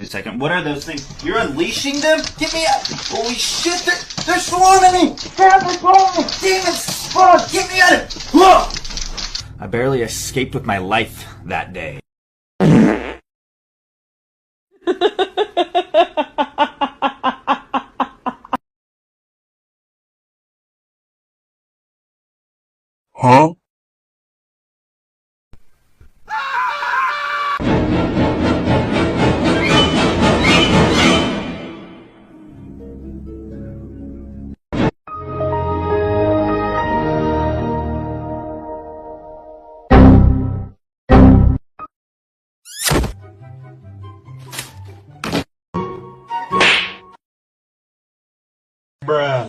a second. What are those things? You're unleashing them? Get me out! Holy shit! They're swarming me! Help! They're swarming me! Demons! Oh, get me out of it! Whoa! I barely escaped with my life that day. Huh? Bruh.